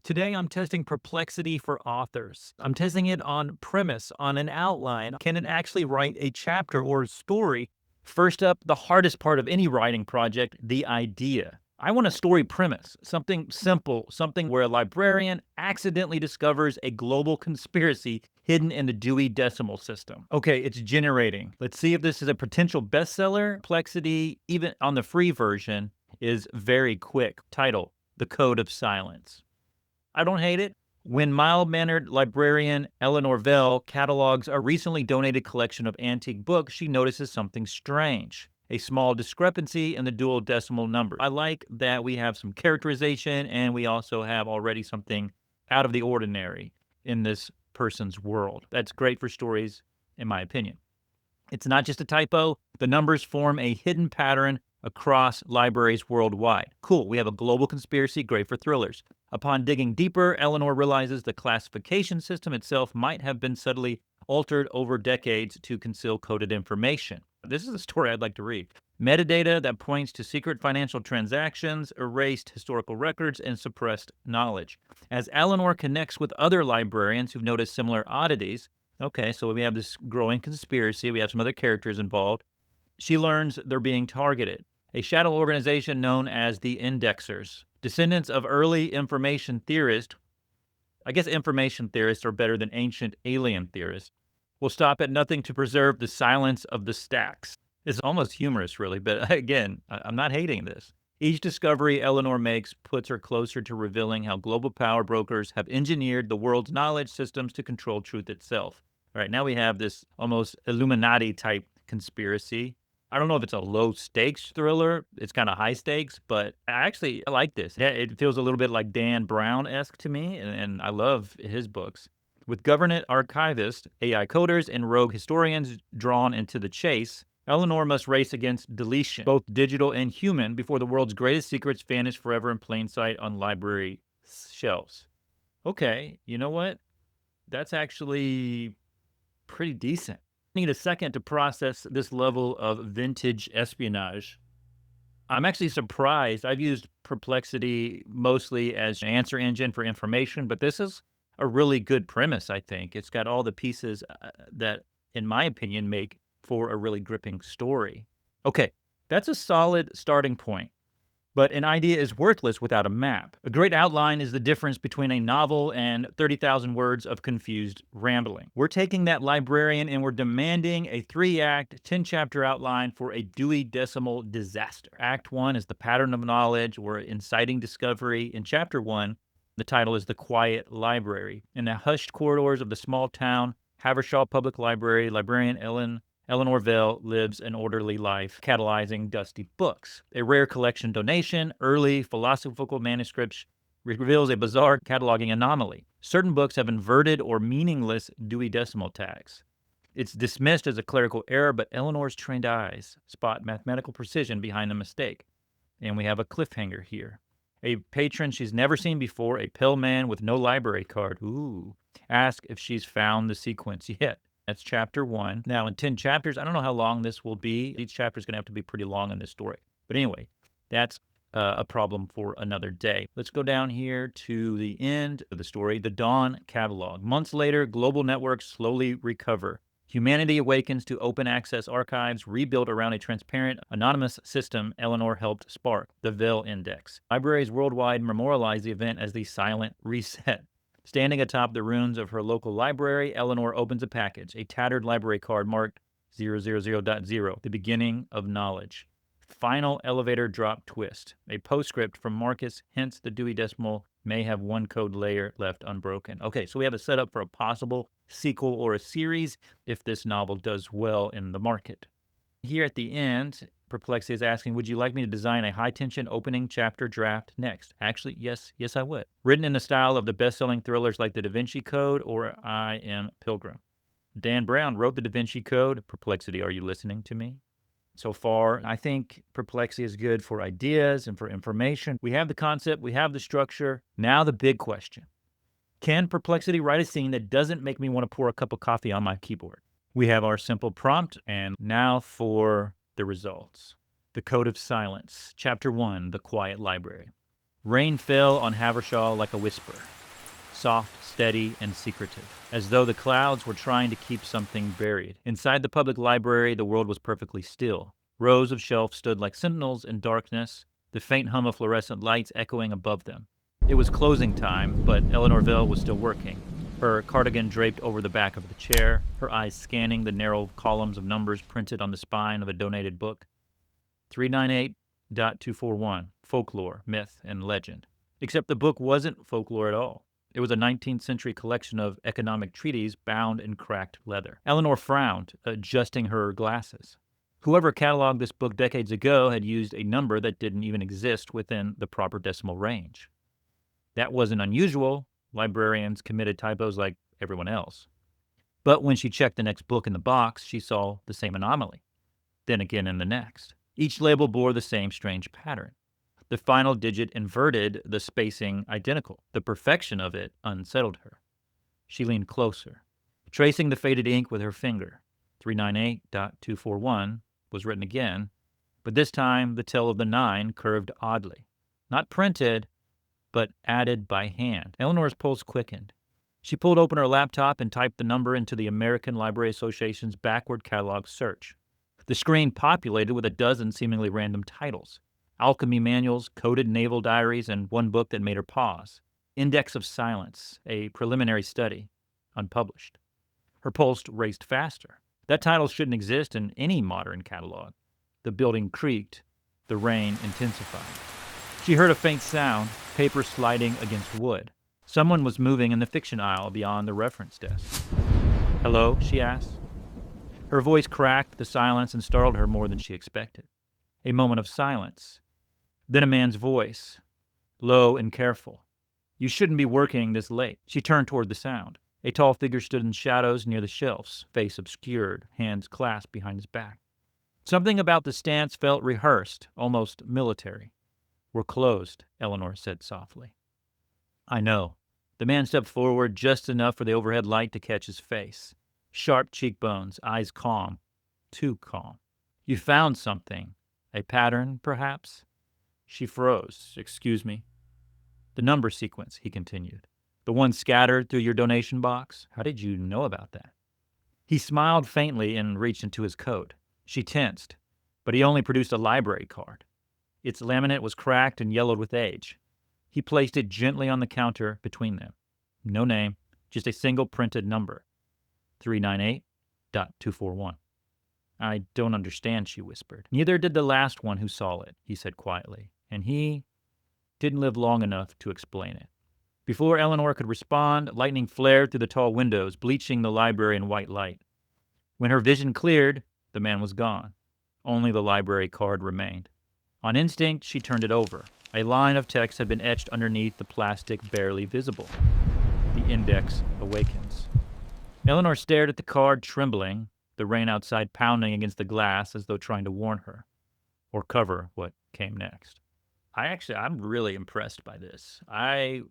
Today, I'm testing Perplexity for authors. I'm testing it on premise, on an outline. Can it actually write a chapter or a story? First up, the hardest part of any writing project, the idea. I want a story premise, something simple, something where a librarian accidentally discovers a global conspiracy hidden in the Dewey Decimal System. Okay, it's generating. Let's see if this is a potential bestseller. Perplexity, even on the free version, is very quick. Title, The Code of Silence. I don't hate it. When mild-mannered librarian Eleanor Vell catalogs a recently donated collection of antique books, she notices something strange, a small discrepancy in the dual decimal number. I like that we have some characterization and we also have already something out of the ordinary in this person's world. That's great for stories, in my opinion. It's not just a typo. The numbers form a hidden pattern across libraries worldwide. Cool, we have a global conspiracy, great for thrillers. Upon digging deeper, Eleanor realizes the classification system itself might have been subtly altered over decades to conceal coded information. This is a story I'd like to read. Metadata that points to secret financial transactions, erased historical records, and suppressed knowledge. As Eleanor connects with other librarians who've noticed similar oddities, okay, so we have this growing conspiracy, we have some other characters involved. She learns they're being targeted. A shadow organization known as the Indexers, descendants of early information theorists, I guess information theorists are better than ancient alien theorists, will stop at nothing to preserve the silence of the stacks. It's almost humorous, really, but again, I'm not hating this. Each discovery Eleanor makes puts her closer to revealing how global power brokers have engineered the world's knowledge systems to control truth itself. All right, now we have this almost Illuminati type conspiracy. I don't know if it's a low stakes thriller. It's kind of high stakes, but I like this. Yeah, it feels a little bit like Dan Brown-esque to me, and I love his books. With government archivists, AI coders, and rogue historians drawn into the chase, Eleanor must race against deletion, both digital and human, before the world's greatest secrets vanish forever in plain sight on library shelves. Okay, you know what? That's actually pretty decent. Need a second to process this level of vintage espionage. I'm actually surprised. I've used Perplexity mostly as an answer engine for information, but this is a really good premise, I think. It's got all the pieces that, in my opinion, make for a really gripping story. Okay, that's a solid starting point. But an idea is worthless without a map. A great outline is the difference between a novel and 30,000 words of confused rambling. We're taking that librarian and we're demanding a 3-act, 10-chapter outline for a Dewey Decimal disaster. Act 1 is the pattern of knowledge. We're inciting discovery. In Chapter 1, the title is The Quiet Library. In the hushed corridors of the small town Havershaw Public Library, librarian Eleanor Vell lives an orderly life, catalyzing dusty books. A rare collection donation, early philosophical manuscripts, reveals a bizarre cataloging anomaly. Certain books have inverted or meaningless Dewey Decimal tags. It's dismissed as a clerical error, but Eleanor's trained eyes spot mathematical precision behind the mistake. And we have a cliffhanger here. A patron she's never seen before, a pale man with no library card, asks if she's found the sequence yet. That's Chapter 1. Now, in 10 chapters, I don't know how long this will be. Each chapter is going to have to be pretty long in this story. But anyway, that's a problem for another day. Let's go down here to the end of the story, the Dawn Catalog. Months later, global networks slowly recover. Humanity awakens to open access archives rebuilt around a transparent, anonymous system Eleanor helped spark, the Vell Index. Libraries worldwide memorialize the event as the Silent Reset. Standing atop the ruins of her local library, Eleanor opens a package, a tattered library card marked 000.0, the beginning of knowledge. Final elevator drop twist. A postscript from Marcus hints the Dewey Decimal may have one code layer left unbroken. Okay, so we have a setup for a possible sequel or a series if this novel does well in the market. Here at the end, Perplexity is asking, would you like me to design a high-tension opening chapter draft next? Actually, yes, I would. Written in the style of the best-selling thrillers like The Da Vinci Code or I Am Pilgrim. Dan Brown wrote The Da Vinci Code. Perplexity, are you listening to me? So far, I think Perplexity is good for ideas and for information. We have the concept, we have the structure. Now the big question. Can Perplexity write a scene that doesn't make me want to pour a cup of coffee on my keyboard? We have our simple prompt, and now for the results. The Code of Silence, Chapter 1, The Quiet Library. Rain fell on Havershaw like a whisper. soft, steady, and secretive, as though the clouds were trying to keep something buried. Inside the public library, the world was perfectly still. Rows of shelves stood like sentinels in darkness, the faint hum of fluorescent lights echoing above them. It was closing time, but Eleanor Vale was still working, her cardigan draped over the back of the chair, her eyes scanning the narrow columns of numbers printed on the spine of a donated book. 398.241, Folklore, Myth, and Legend. Except the book wasn't folklore at all. It was a 19th century collection of economic treatises bound in cracked leather. Eleanor frowned, adjusting her glasses. Whoever cataloged this book decades ago had used a number that didn't even exist within the proper decimal range. That wasn't unusual. Librarians committed typos like everyone else. But when she checked the next book in the box, she saw the same anomaly. Then again in the next. Each label bore the same strange pattern. The final digit inverted, the spacing identical. The perfection of it unsettled her. She leaned closer, tracing the faded ink with her finger. 398.241 was written again, but this time the tail of the 9 curved oddly. Not printed, but added by hand. Eleanor's pulse quickened. She pulled open her laptop and typed the number into the American Library Association's backward catalog search. The screen populated with a dozen seemingly random titles. Alchemy manuals, coded naval diaries, and one book that made her pause. Index of Silence, a preliminary study, unpublished. Her pulse raced faster. That title shouldn't exist in any modern catalog. The building creaked. The rain intensified. She heard a faint sound, paper sliding against wood. Someone was moving in the fiction aisle beyond the reference desk. "Hello?" she asked. Her voice cracked the silence and startled her more than she expected. A moment of silence. Then a man's voice, low and careful. "You shouldn't be working this late." She turned toward the sound. A tall figure stood in shadows near the shelves, face obscured, hands clasped behind his back. Something about the stance felt rehearsed, almost military. "We're closed," Eleanor said softly. "I know." The man stepped forward just enough for the overhead light to catch his face. Sharp cheekbones, eyes calm. Too calm. "You found something. A pattern, perhaps?" She froze. "Excuse me." "The number sequence," he continued. "The one scattered through your donation box? How did you know about that?" He smiled faintly and reached into his coat. She tensed, but he only produced a library card. Its laminate was cracked and yellowed with age. He placed it gently on the counter between them. No name, just a single printed number. 398.241. "I don't understand," she whispered. "Neither did the last one who saw it," he said quietly, and he didn't live long enough to explain it. Before Eleanor could respond, lightning flared through the tall windows, bleaching the library in white light. When her vision cleared, the man was gone. Only the library card remained. On instinct, she turned it over. A line of text had been etched underneath the plastic, barely visible. "The index awakens." Eleanor stared at the card, trembling, the rain outside pounding against the glass as though trying to warn her, or cover what came next. I'm really impressed by this. I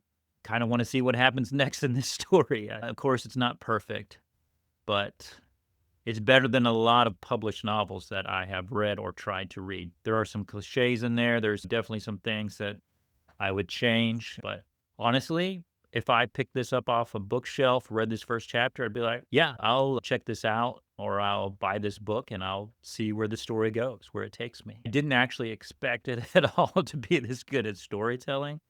kind of want to see what happens next in this story. Of course, it's not perfect, but it's better than a lot of published novels that I have read or tried to read. There are some cliches in there. There's definitely some things that I would change. But honestly, if I picked this up off a bookshelf, read this first chapter, I'd be like, yeah, I'll check this out, or I'll buy this book and I'll see where the story goes, where it takes me. I didn't actually expect it at all to be this good at storytelling.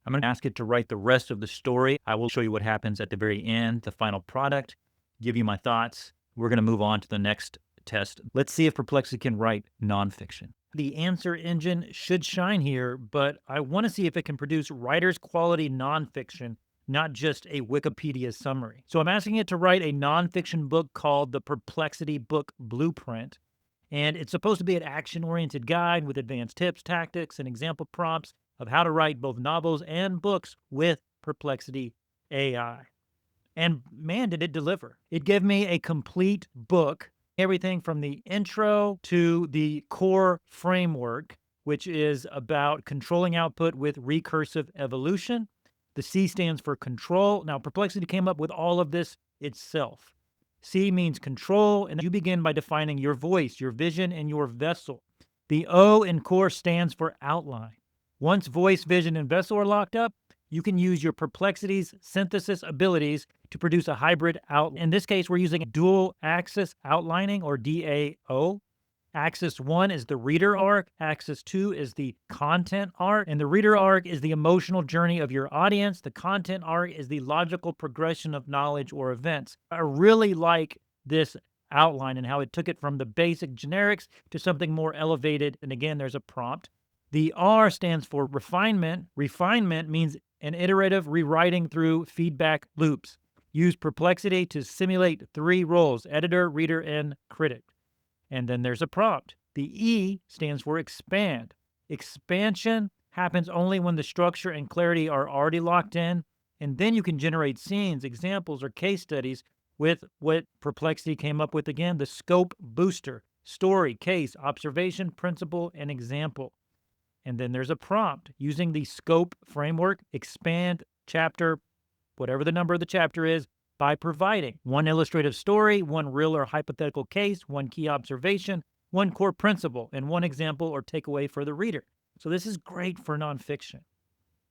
I'm going to ask it to write the rest of the story. I will show you what happens at the very end, the final product, give you my thoughts. We're going to move on to the next test. Let's see if Perplexity can write nonfiction. The answer engine should shine here, but I want to see if it can produce writer's quality nonfiction, not just a Wikipedia summary. So I'm asking it to write a nonfiction book called the Perplexity Book Blueprint. And it's supposed to be an action-oriented guide with advanced tips, tactics, and example prompts of how to write both novels and books with Perplexity AI. And man, did it deliver. It gave me a complete book, everything from the intro to the core framework, which is about controlling output with recursive evolution. The C stands for control. Now, Perplexity came up with all of this itself. C means control, and you begin by defining your voice, your vision, and your vessel. The O in core stands for outline. Once voice, vision, and vessel are locked up, you can use your Perplexity's synthesis abilities to produce a hybrid outline. In this case, we're using dual axis outlining, or DAO. Axis 1 is the reader arc, axis 2 is the content arc, and the reader arc is the emotional journey of your audience. The content arc is the logical progression of knowledge or events. I really like this outline and how it took it from the basic generics to something more elevated. And again, there's a prompt. The R stands for refinement. Refinement means an iterative rewriting through feedback loops. Use Perplexity to simulate 3 roles: editor, reader, and critic. And then there's a prompt. The E stands for expand. Expansion happens only when the structure and clarity are already locked in. And then you can generate scenes, examples, or case studies with what Perplexity came up with again, the scope booster: story, case, observation, principle, and example. And then there's a prompt. Using the scope framework, expand chapter, whatever the number of the chapter is, by providing 1 illustrative story, 1 real or hypothetical case, 1 key observation, 1 core principle, and 1 example or takeaway for the reader. So this is great for nonfiction.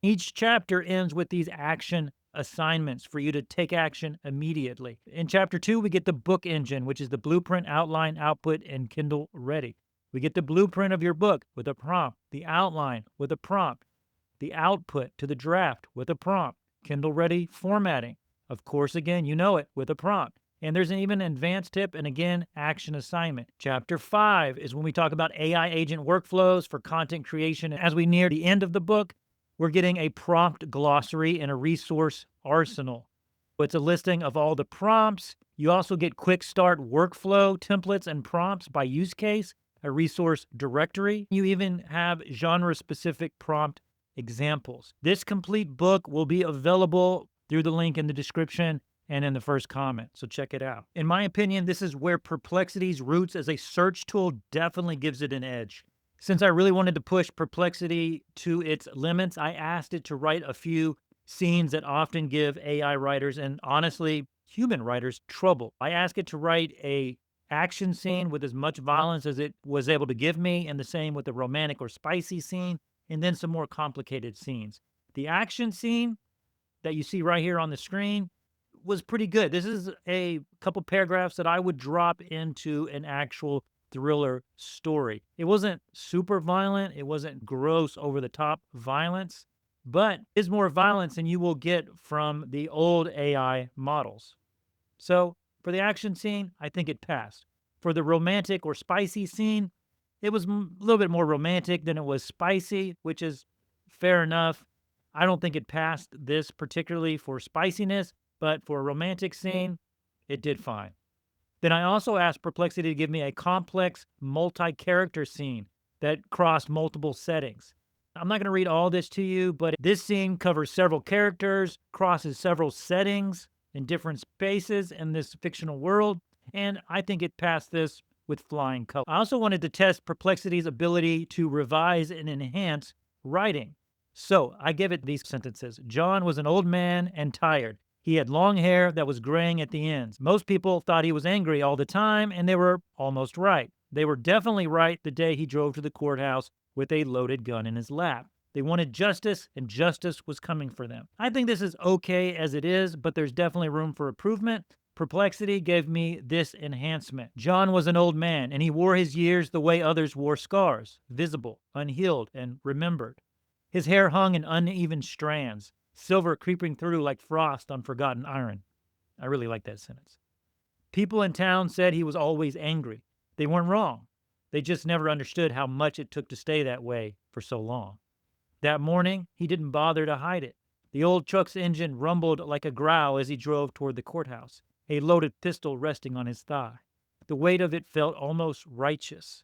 Each chapter ends with these action assignments for you to take action immediately. In chapter 2, we get the book engine, which is the blueprint, outline, output, and Kindle ready. We get the blueprint of your book with a prompt, the outline with a prompt, the output to the draft with a prompt, Kindle ready formatting. Of course, again, you know it, with a prompt. And there's an even advanced tip and again, action assignment. Chapter 5 is when we talk about AI agent workflows for content creation. As we near the end of the book, we're getting a prompt glossary and a resource arsenal. It's a listing of all the prompts. You also get quick start workflow templates and prompts by use case, a resource directory. You even have genre-specific prompt examples. This complete book will be available through the link in the description and in the first comment, so check it out. In my opinion, this is where Perplexity's roots as a search tool definitely gives it an edge. Since I really wanted to push Perplexity to its limits, I asked it to write a few scenes that often give AI writers, and honestly, human writers, trouble. I asked it to write a action scene with as much violence as it was able to give me, and the same with a romantic or spicy scene, and then some more complicated scenes. The action scene that you see right here on the screen was pretty good. This is a couple paragraphs that I would drop into an actual thriller story. It wasn't super violent. It wasn't gross, over-the-top violence, but it's more violence than you will get from the old AI models. So for the action scene, I think it passed. For the romantic or spicy scene, it was a little bit more romantic than it was spicy, which is fair enough. I don't think it passed this particularly for spiciness, but for a romantic scene, it did fine. Then I also asked Perplexity to give me a complex multi-character scene that crossed multiple settings. I'm not going to read all this to you, but this scene covers several characters, crosses several settings in different spaces in this fictional world, and I think it passed this with flying colors. I also wanted to test Perplexity's ability to revise and enhance writing. So I give it these sentences. John was an old man and tired. He had long hair that was graying at the ends. Most people thought he was angry all the time, and they were almost right. They were definitely right the day he drove to the courthouse with a loaded gun in his lap. They wanted justice, and justice was coming for them. I think this is okay as it is, but there's definitely room for improvement. Perplexity gave me this enhancement. John was an old man, and he wore his years the way others wore scars, visible, unhealed, and remembered. His hair hung in uneven strands, silver creeping through like frost on forgotten iron. I really like that sentence. People in town said he was always angry. They weren't wrong. They just never understood how much it took to stay that way for so long. That morning, he didn't bother to hide it. The old truck's engine rumbled like a growl as he drove toward the courthouse, a loaded pistol resting on his thigh. The weight of it felt almost righteous.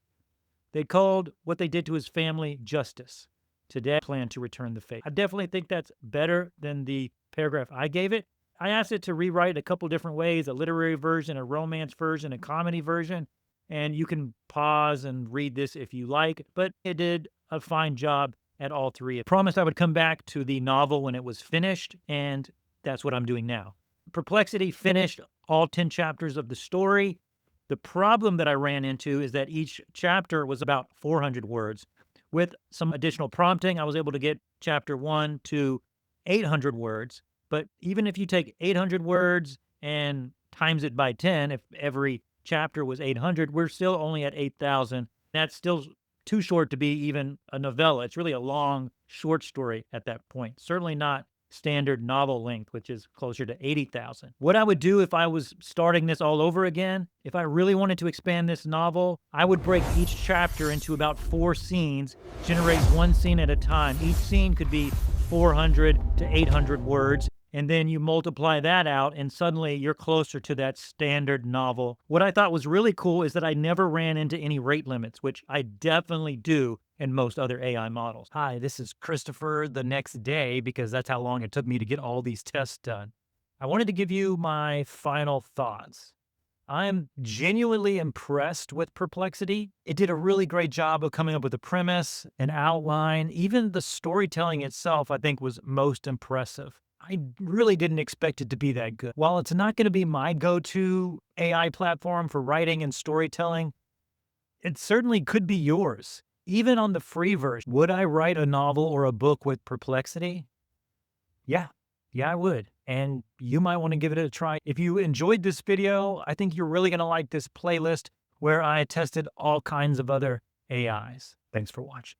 They called what they did to his family justice. Today, I plan to return the favor. I definitely think that's better than the paragraph I gave it. I asked it to rewrite a couple different ways, a literary version, a romance version, a comedy version, and you can pause and read this if you like, but it did a fine job at all three. I promised I would come back to the novel when it was finished, and that's what I'm doing now. Perplexity finished all 10 chapters of the story. The problem that I ran into is that each chapter was about 400 words. With some additional prompting, I was able to get chapter 1 to 800 words. But even if you take 800 words and times it by 10, if every chapter was 800, we're still only at 8,000. That's still too short to be even a novella. It's really a long short story at that point. Certainly not standard novel length, which is closer to 80,000. What I would do if I was starting this all over again, if I really wanted to expand this novel, I would break each chapter into about 4 scenes, generate one scene at a time. Each scene could be 400 to 800 words, and then you multiply that out, and suddenly you're closer to that standard novel. What I thought was really cool is that I never ran into any rate limits, which I definitely do in most other AI models. Hi, this is Christopher the next day, because that's how long it took me to get all these tests done. I wanted to give you my final thoughts. I'm genuinely impressed with Perplexity. It did a really great job of coming up with a premise, an outline. Even the storytelling itself, I think, was most impressive. I really didn't expect it to be that good. While it's not going to be my go-to AI platform for writing and storytelling, it certainly could be yours. Even on the free version, would I write a novel or a book with Perplexity? Yeah, I would. And you might want to give it a try. If you enjoyed this video, I think you're really going to like this playlist where I tested all kinds of other AIs. Thanks for watching.